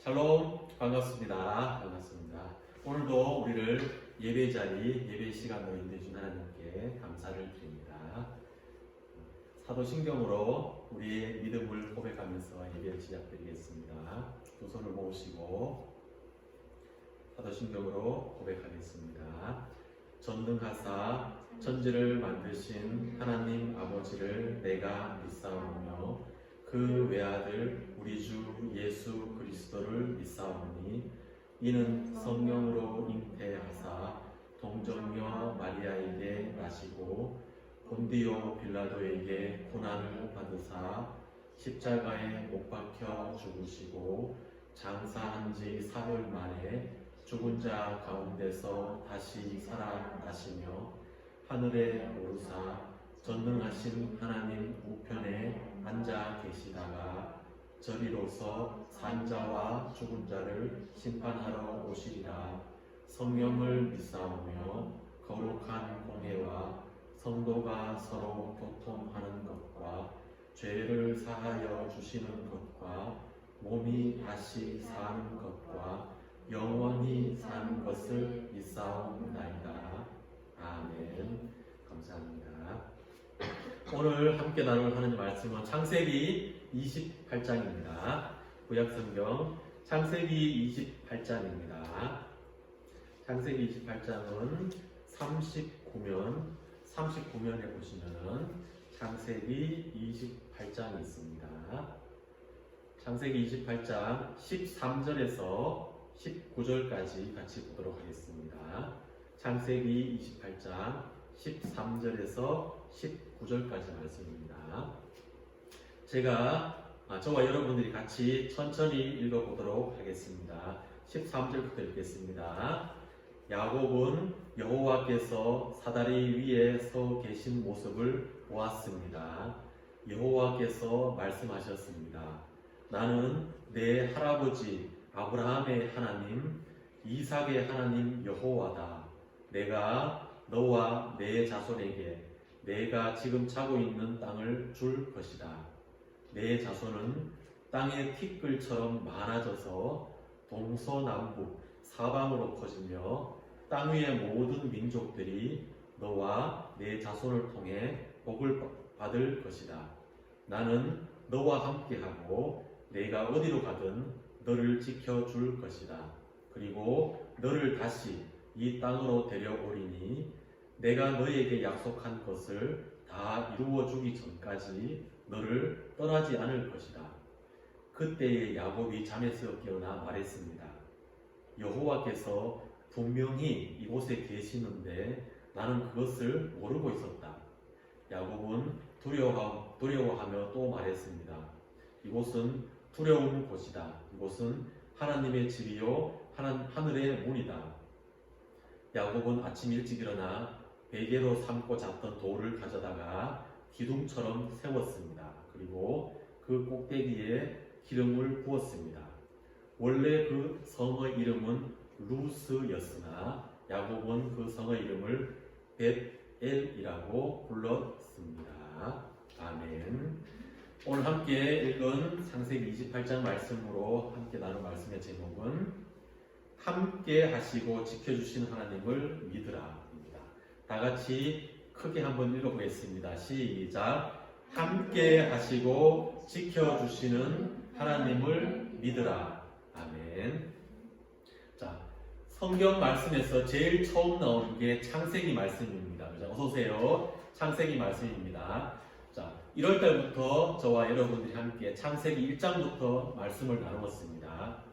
샬롬, 반갑습니다. 오늘도 우리를 예배 자리, 예배 시간으로 인도해준 하나님께 감사를 드립니다. 사도신경으로 우리의 믿음을 고백하면서 예배를 시작드리겠습니다. 두 손을 모으시고 사도신경으로 고백하겠습니다. 전능하사 천지를 만드신 하나님 아버지를 내가 믿사오며 그 외아들 우리 주 예수 그리스도를 믿사오니 이는 성령으로 잉태하사 동정녀 마리아에게 나시고 본디오 빌라도에게 고난을 받으사 십자가에 못 박혀 죽으시고 장사한 지 사흘 만에 죽은 자 가운데서 다시 살아나시며 하늘에 오르사 전능하신 하나님 우편에 앉아 계시다가 저리로서 산자와 죽은 자를 심판하러 오시리라. 성령을 믿사오며 거룩한 공회와 성도가 서로 교통하는 것과 죄를 사하여 주시는 것과 몸이 다시 사는 것과 영원히 사는 것을 믿사옵나이다. 아멘. 감사합니다. 오늘 함께 나눌 하나님 말씀은 창세기 28장입니다. 구약성경 창세기 28장입니다. 창세기 28장은 39면에 보시면은 창세기 28장이 있습니다. 창세기 28장 13절에서 19절까지 같이 보도록 하겠습니다. 창세기 28장 13절에서 19절까지 말씀입니다. 제가 저와 여러분들이 같이 천천히 읽어보도록 하겠습니다. 13절부터 읽겠습니다. 야곱은 여호와께서 사다리 위에 서 계신 모습을 보았습니다. 여호와께서 말씀하셨습니다. 나는 내 할아버지 아브라함의 하나님, 이삭의 하나님 여호와다. 내가 너와 내 자손에게 내가 지금 차고 있는 땅을 줄 것이다. 내 자손은 땅의 티끌처럼 많아져서 동서남북 사방으로 퍼지며 땅 위의 모든 민족들이 너와 내 자손을 통해 복을 받을 것이다. 나는 너와 함께하고 내가 어디로 가든 너를 지켜줄 것이다. 그리고 너를 다시 이 땅으로 데려오리니 내가 너에게 약속한 것을 다 이루어주기 전까지 너를 떠나지 않을 것이다. 그때에 야곱이 잠에서 깨어나 말했습니다. 여호와께서 분명히 이곳에 계시는데 나는 그것을 모르고 있었다. 야곱은 두려워하며 또 말했습니다. 이곳은 두려운 곳이다. 이곳은 하나님의 집이요 하늘의 문이다. 야곱은 아침 일찍 일어나 베개로 삼고 잤던 돌을 가져다가 기둥처럼 세웠습니다. 그리고 그 꼭대기에 기름을 부었습니다. 원래 그 성의 이름은 루스였으나 야곱은 그 성의 이름을 벳엘이라고 불렀습니다. 아멘. 오늘 함께 읽은 창세기 28장 말씀으로 함께 나눌 말씀의 제목은 함께 하시고 지켜주신 하나님을 믿으라입니다. 다 같이 크게 한번 읽어보겠습니다. 시작. 함께 하시고 지켜주시는 하나님을 믿으라. 아멘. 자, 성경 말씀에서 제일 처음 나오는 게 창세기 말씀입니다. 어서 오세요. 창세기 말씀입니다. 자, 1월달부터 저와 여러분들이 함께 창세기 1장부터 말씀을 나누었습니다.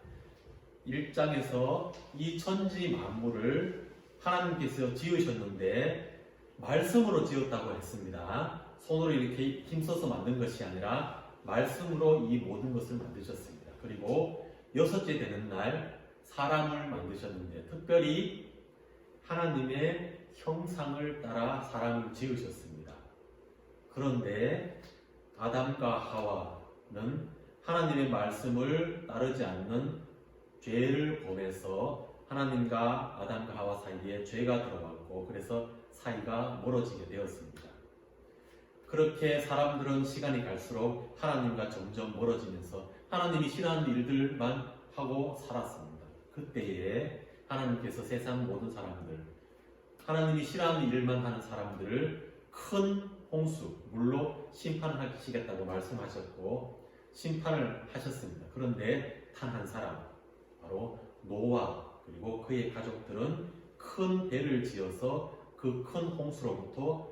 1장에서 이 천지 만물을 하나님께서 지으셨는데 말씀으로 지었다고 했습니다. 손으로 이렇게 힘써서 만든 것이 아니라 말씀으로 이 모든 것을 만드셨습니다. 그리고 6째 되는 날 사람을 만드셨는데 특별히 하나님의 형상을 따라 사람을 지으셨습니다. 그런데 아담과 하와는 하나님의 말씀을 따르지 않는 죄를 범해서 하나님과 아담과 하와 사이에 죄가 들어왔고 그래서 사이가 멀어지게 되었습니다. 그렇게 사람들은 시간이 갈수록 하나님과 점점 멀어지면서 하나님이 싫어하는 일들만 하고 살았습니다. 그때에 하나님께서 세상 모든 사람들, 하나님이 싫어하는 일만 하는 사람들을 큰 홍수, 물로 심판하시겠다고 말씀하셨고 심판을 하셨습니다. 그런데 단 한 사람, 바로 노아 그리고 그의 가족들은 큰 배를 지어서 그 큰 홍수로부터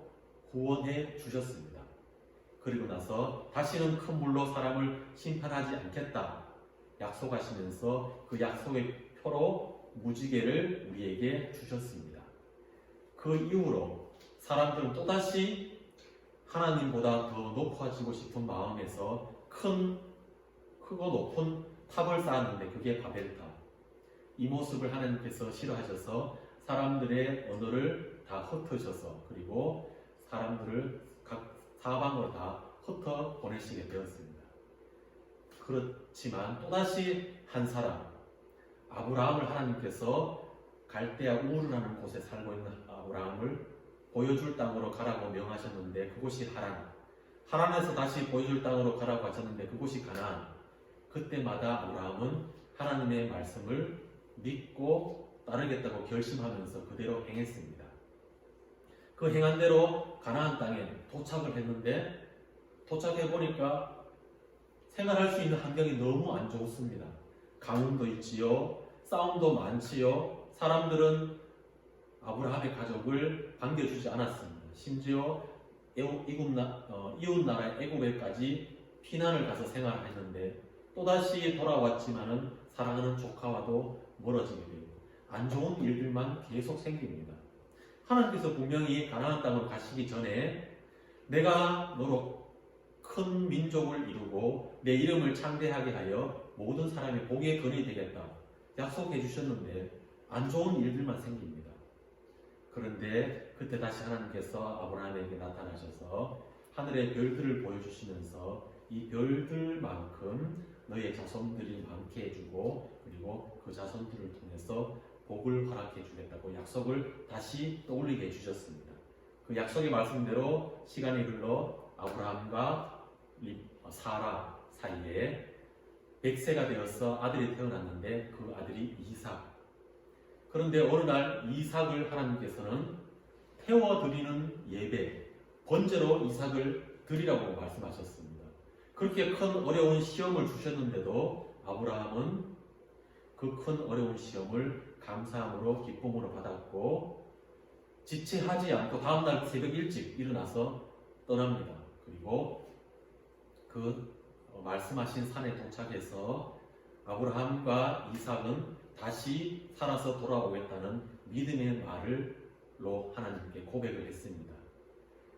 구원해 주셨습니다. 그리고 나서 다시는 큰 물로 사람을 심판하지 않겠다 약속하시면서 그 약속의 표로 무지개를 우리에게 주셨습니다. 그 이후로 사람들은 또다시 하나님보다 더 높아지고 싶은 마음에서 크고 높은 탑을 쌓았는데 그게 바벨탑. 이 모습을 하나님께서 싫어하셔서 사람들의 언어를 다 흩으셔서 그리고 사람들을 각 사방으로 다 흩어 보내시게 되었습니다. 그렇지만 또다시 한 사람, 아브라함을 하나님께서 갈대아 우르라는 곳에 살고 있는 아브라함을 보여줄 땅으로 가라고 명하셨는데 그곳이 하란. 하란에서 다시 보여줄 땅으로 가라고 하셨는데 그곳이 가나안. 그때마다 아브라함은 하나님의 말씀을 믿고 따르겠다고 결심하면서 그대로 행했습니다. 그 행한 대로 가나안 땅에 도착을 했는데 도착해 보니까 생활할 수 있는 환경이 너무 안 좋습니다. 가뭄도 있지요, 싸움도 많지요. 사람들은 아브라함의 가족을 반겨주지 않았습니다. 심지어 이웃 나라 애굽에까지 피난을 가서 생활했는데 또다시 돌아왔지만은 사랑하는 조카와도 멀어지게 되고 안 좋은 일들만 계속 생깁니다. 하나님께서 분명히 가나안 땅으로 가시기 전에 내가 너로 큰 민족을 이루고 내 이름을 창대하게 하여 모든 사람의 복의 근이 되겠다 약속해 주셨는데 안 좋은 일들만 생깁니다. 그런데 그때 다시 하나님께서 아브라함에게 나타나셔서 하늘의 별들을 보여주시면서 이 별들만큼 너의 자손들이 많게 해주고 그리고 그 자손들을 통해서 복을 허락해 주겠다고 약속을 다시 떠올리게 해주셨습니다. 그 약속의 말씀대로 시간이 흘러 아브라함과 사라 사이에 100세가 되어서 아들이 태어났는데 그 아들이 이삭. 그런데 어느 날 이삭을 하나님께서는 태워드리는 예배, 번제로 이삭을 드리라고 말씀하셨습니다. 그렇게 큰 어려운 시험을 주셨는데도 아브라함은 그 큰 어려운 시험을 감사함으로 기쁨으로 받았고 지체하지 않고 다음날 새벽 일찍 일어나서 떠납니다. 그리고 그 말씀하신 산에 도착해서 아브라함과 이삭은 다시 살아서 돌아오겠다는 믿음의 말로 하나님께 고백을 했습니다.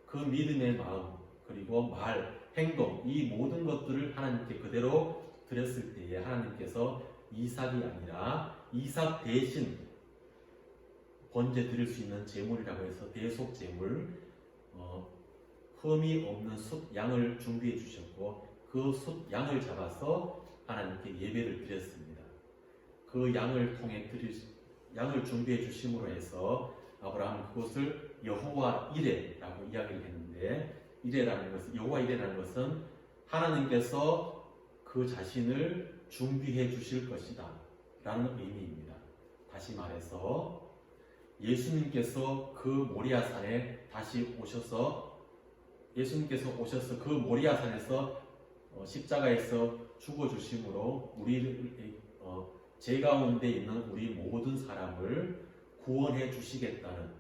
그 믿음의 마음 그리고 말, 행동 이 모든 것들을 하나님께 그대로 드렸을 때에 하나님께서 이삭이 아니라 이삭 대신 번제 드릴 수 있는 제물이라고 해서 대속 제물 흠이 없는 숫 양을 준비해 주셨고 그 숫 양을 잡아서 하나님께 예배를 드렸습니다. 그 양을 통해 양을 준비해 주심으로 해서 아브라함은 그것을 여호와 이레라고 이야기를 했는데 여호와 이레라는 것은 하나님께서 그 자신을 준비해 주실 것이다 라는 의미입니다. 다시 말해서 예수님께서 그 모리아산에 다시 오셔서 그 모리아산에서 십자가에서 죽어주심으로 우리를 죄 가운데 있는 우리 모든 사람을 구원해 주시겠다는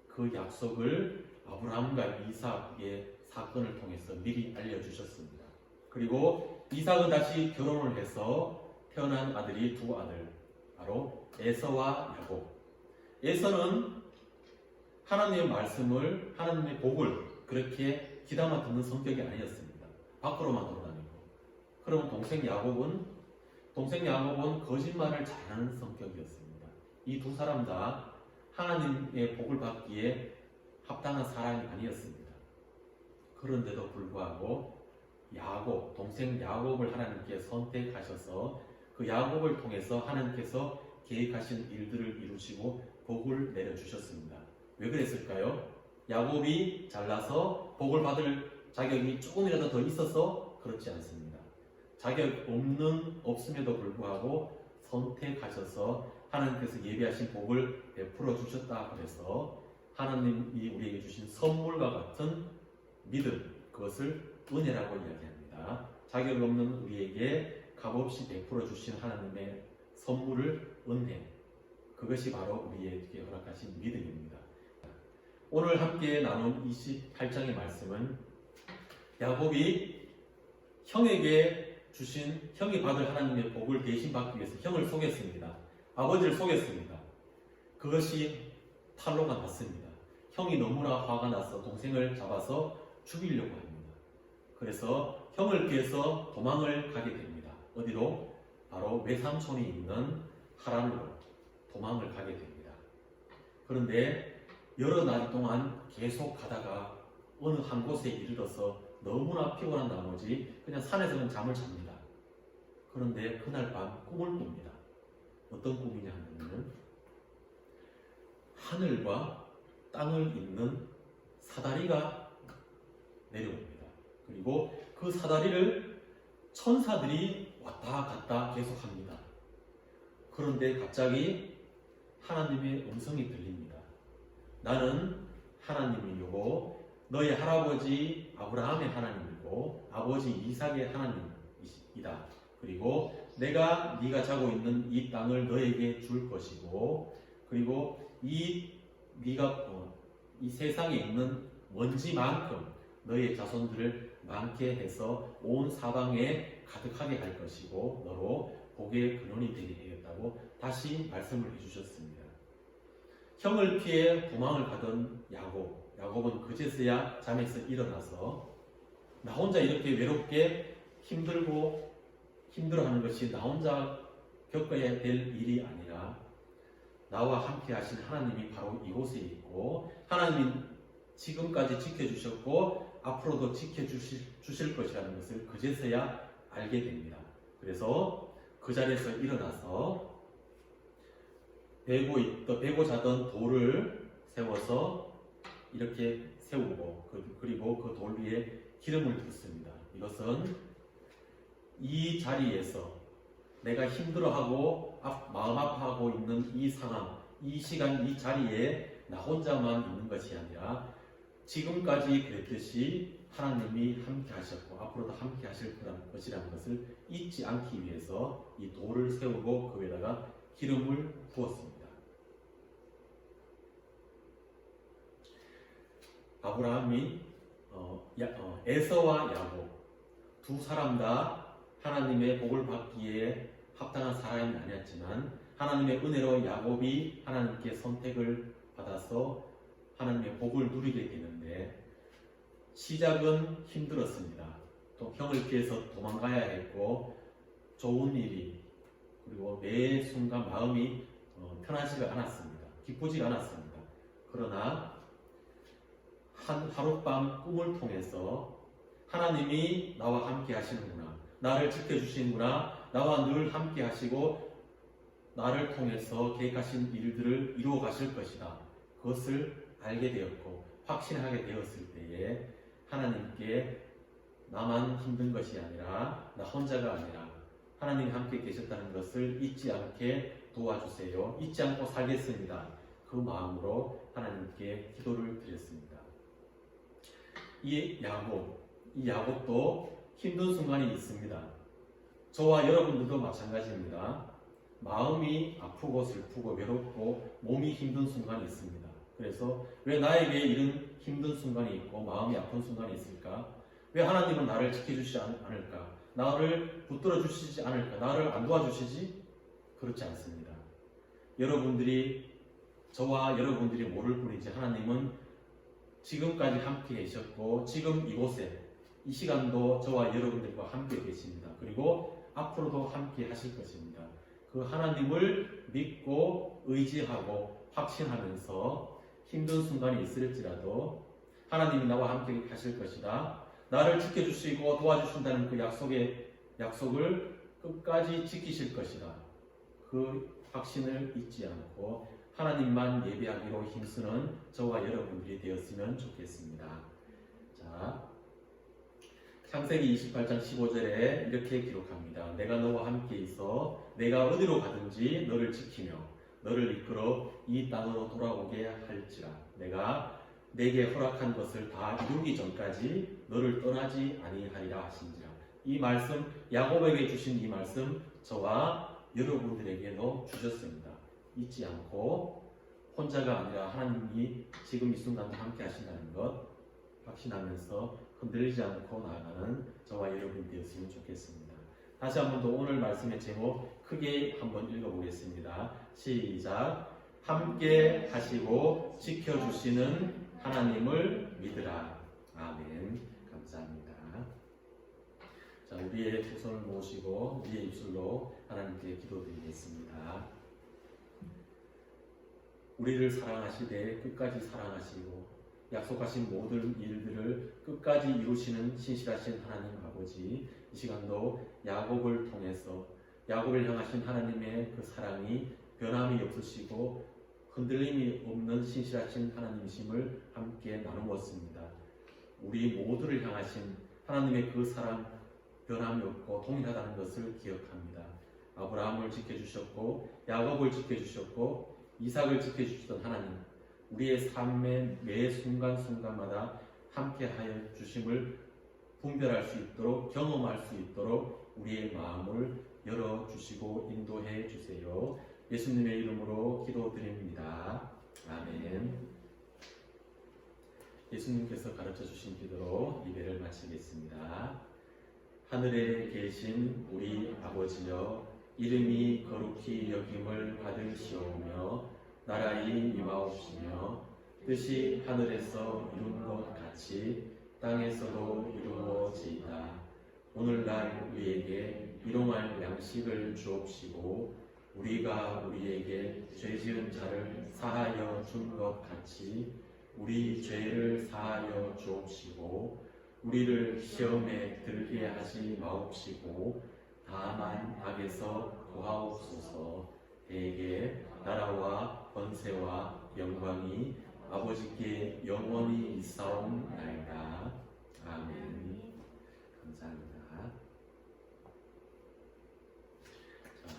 그 약속을 아브라함과 이삭의 사건을 통해서 미리 알려주셨습니다. 그리고 이삭은 다시 결혼을 해서 태어난 아들이 두 아들, 바로 에서와 야곱. 에서는 하나님의 말씀을, 하나님의 복을 그렇게 귀담아 듣는 성격이 아니었습니다. 밖으로만 돌아다니고. 그러면 동생 야곱은 거짓말을 잘하는 성격이었습니다. 이 두 사람 다 하나님의 복을 받기에 합당한 사람이 아니었습니다. 그런데도 불구하고 동생 야곱을 하나님께 선택하셔서 그 야곱을 통해서 하나님께서 계획하신 일들을 이루시고 복을 내려주셨습니다. 왜 그랬을까요? 야곱이 잘나서 복을 받을 자격이 조금이라도 더 있어서 그렇지 않습니다. 자격 없음에도 불구하고 선택하셔서 하나님께서 예비하신 복을 베풀어 주셨다. 그래서 하나님이 우리에게 주신 선물과 같은 믿음, 그것을 은혜라고 이야기합니다. 자격 없는 우리에게 값없이 베풀어 주신 하나님의 선물을 은혜, 그것이 바로 우리에게 허락하신 믿음입니다. 오늘 함께 나눈 28장의 말씀은 야곱이 형에게 주신, 형이 받을 하나님의 복을 대신 받기 위해서 형을 속였습니다. 아버지를 속였습니다. 그것이 탄로가 났습니다. 형이 너무나 화가 나서 동생을 잡아서 죽이려고 합니다. 그래서 형을 피해서 도망을 가게 됩니다. 어디로? 바로 외삼촌이 있는 하란으로 도망을 가게 됩니다. 그런데 여러 날 동안 계속 가다가 어느 한 곳에 이르러서 너무나 피곤한 나머지 그냥 산에서는 잠을 잡니다. 그런데 그날 밤 꿈을 꿉니다. 어떤 꿈이냐 하면 하늘과 땅을 잇는 사다리가 내려옵니다. 그리고 그 사다리를 천사들이 왔다 갔다 계속합니다. 그런데 갑자기 하나님의 음성이 들립니다. 나는 하나님이고 너의 할아버지 아브라함의 하나님이고 아버지 이삭의 하나님이다. 그리고 내가 네가 자고 있는 이 땅을 너에게 줄 것이고, 그리고 이 세상에 있는 먼지만큼 너의 자손들을 많게 해서 온 사방에 가득하게 할 것이고 너로 복의 근원이 되게 되겠다고 다시 말씀을 해주셨습니다. 형을 피해 도망을 가던 야곱은 그제서야 잠에서 일어나서 나 혼자 이렇게 외롭게 힘들어하는 것이 나 혼자 겪어야 될 일이 아니라 나와 함께 하신 하나님이 바로 이곳에 있고 하나님이 지금까지 지켜주셨고 앞으로도 지켜주실 것이라는 것을 그제서야 알게 됩니다. 그래서 그 자리에서 일어나서 베고 자던 돌을 세워서 이렇게 세우고 그리고 그 돌 위에 기름을 붓습니다. 이것은 이 자리에서 내가 힘들어하고 마음 아파하고 있는 이 상황, 이 시간, 이 자리에 나 혼자만 있는 것이 아니라 지금까지 그랬듯이 하나님이 함께 하셨고 앞으로도 함께 하실 것이라는 것을 잊지 않기 위해서 이 돌을 세우고 그 위에다가 기름을 부었습니다. 아브라함이 에서와 야곱 두 사람 다 하나님의 복을 받기에 합당한 사람이 아니었지만 하나님의 은혜로 야곱이 하나님께 선택을 받아서 하나님의 복을 누리게 되는데 시작은 힘들었습니다. 또 형을 피해서 도망가야 했고 좋은 일이 그리고 매 순간 마음이 편하지가 않았습니다. 기쁘지가 않았습니다. 그러나 하룻밤 꿈을 통해서 하나님이 나와 함께 하시는구나, 나를 지켜주시는구나, 나와 늘 함께 하시고 나를 통해서 계획하신 일들을 이루어 가실 것이다. 그것을 알게 되었고 확신하게 되었을 때에 하나님께 나만 힘든 것이 아니라 나 혼자가 아니라 하나님이 함께 계셨다는 것을 잊지 않게 도와주세요. 잊지 않고 살겠습니다. 그 마음으로 하나님께 기도를 드렸습니다. 이 야곱도 힘든 순간이 있습니다. 저와 여러분들도 마찬가지입니다. 마음이 아프고 슬프고 외롭고 몸이 힘든 순간이 있습니다. 그래서 왜 나에게 이런 힘든 순간이 있고 마음이 아픈 순간이 있을까? 왜 하나님은 나를 지켜주시지 않을까? 나를 붙들어 주시지 않을까? 나를 안 도와주시지? 그렇지 않습니다. 저와 여러분들이 모를 뿐이지 하나님은 지금까지 함께 계셨고 지금 이곳에 이 시간도 저와 여러분들과 함께 계십니다. 그리고 앞으로도 함께 하실 것입니다. 그 하나님을 믿고 의지하고 확신하면서 힘든 순간이 있을지라도 하나님이 나와 함께 하실 것이다. 나를 지켜주시고 도와주신다는 그 약속을 끝까지 지키실 것이다. 그 확신을 잊지 않고 하나님만 예배하기로 힘쓰는 저와 여러분들이 되었으면 좋겠습니다. 자, 창세기 28장 15절에 이렇게 기록합니다. 내가 너와 함께 있어 내가 어디로 가든지 너를 지키며 너를 이끌어 이 땅으로 돌아오게 할지라. 내가 내게 허락한 것을 다 이루기 전까지 너를 떠나지 아니하리라 하신지라. 이 말씀, 야곱에게 주신 이 말씀 저와 여러분들에게도 주셨습니다. 잊지 않고 혼자가 아니라 하나님이 지금 이 순간도 함께 하신다는 것 확신하면서 흔들리지 않고 나아가는 저와 여러분 되었으면 좋겠습니다. 다시 한 번 더 오늘 말씀의 제목 크게 한번 읽어보겠습니다. 시작. 함께 하시고 지켜주시는 하나님을 믿으라. 아멘. 감사합니다. 자, 우리의 두 손을 모으시고 우리의 입술로 하나님께 기도드리겠습니다. 우리를 사랑하시되 끝까지 사랑하시고 약속하신 모든 일들을 끝까지 이루시는 신실하신 하나님 아버지, 이 시간도 야곱을 통해서 야곱을 향하신 하나님의 그 사랑이 변함이 없으시고 흔들림이 없는 신실하신 하나님이심을 함께 나누었습니다. 우리 모두를 향하신 하나님의 그 사랑 변함이 없고 동일하다는 것을 기억합니다. 아브라함을 지켜주셨고 야곱을 지켜주셨고 이삭을 지켜주시던 하나님, 우리의 삶의 매 순간순간마다 함께하여 주심을 분별할 수 있도록 경험할 수 있도록 우리의 마음을 열어주시고 인도해 주세요. 예수님의 이름으로 기도드립니다. 아멘. 예수님께서 가르쳐 주신 기도로 예배를 마치겠습니다. 하늘에 계신 우리 아버지여, 이름이 거룩히 여김을 받으시오며 나라의 임하옵시며 뜻이 하늘에서 이룬 것 같이 땅에서도 이루어지이다. 오늘날 우리에게 일용할 양식을 주옵시고 우리가 우리에게 죄지은 자를 사하여 준 것 같이 우리 죄를 사하여 주옵시고 우리를 시험에 들게 하지 마옵시고 다만 악에서 구하옵소서. 대개 나라와 권세와 영광이 아버지께 영원히 있사옵나이다. 아멘. 감사합니다. 자,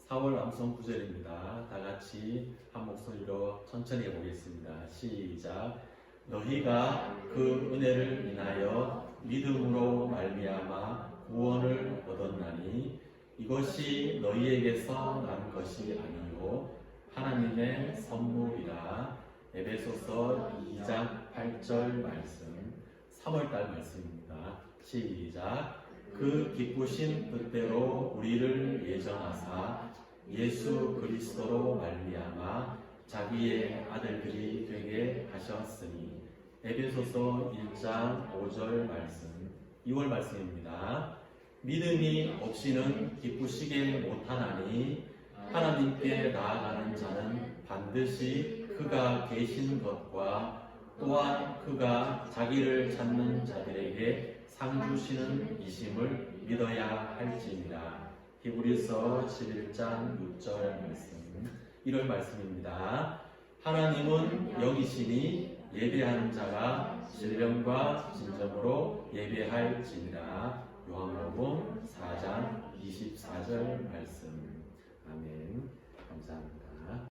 4월 암송 구절입니다. 다 같이 한 목소리로 천천히 해보겠습니다. 시작. 너희가 그 은혜를 인하여 믿음으로 말미암아 구원을 얻었나니 이것이 너희에게서 난 것이 아니요 하나님의 선물이라. 에베소서 2장 8절 말씀, 3월달 말씀입니다. 시작. 그 기쁘신 뜻대로 우리를 예정하사 예수 그리스도로 말미암아 자기의 아들들이 되게 하셨으니. 에베소서 1장 5절 말씀, 2월 말씀입니다. 믿음이 없이는 기쁘시게 못하나니 하나님께 나아가는 자는 반드시 그가 계신 것과 또한 그가 자기를 찾는 자들에게 상 주시는 이심을 믿어야 할지니라. 히브리서 11장 6절 말씀, 1월 말씀입니다. 하나님은 영이시니 예배하는 자가 신령과 진정으로 예배할지니라. 요한복음 4장 24절 말씀. 아멘. 감사합니다.